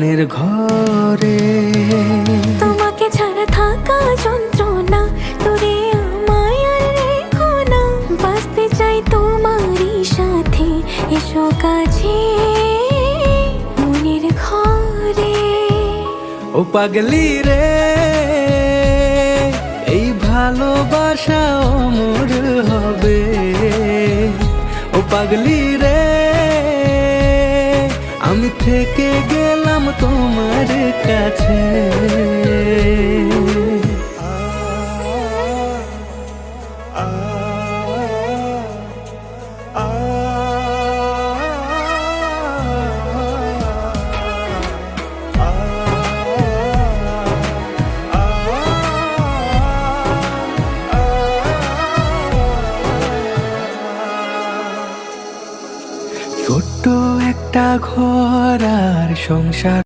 মনের ঘরে। তোমাকে ছাড়া থাকা যন্ত্রণা, তোরে আমায় আর রেখো না। বাঁচতে চাই তোমারই সাথে, এসো কাছে মনের ঘরে। ও পাগলি রে, এই ভালোবাসা অমর হবে। ও পাগলি রে, আমি থেকে গেলাম তোমার কাছে। ছোট্ট একটা ঘর আর সংসার।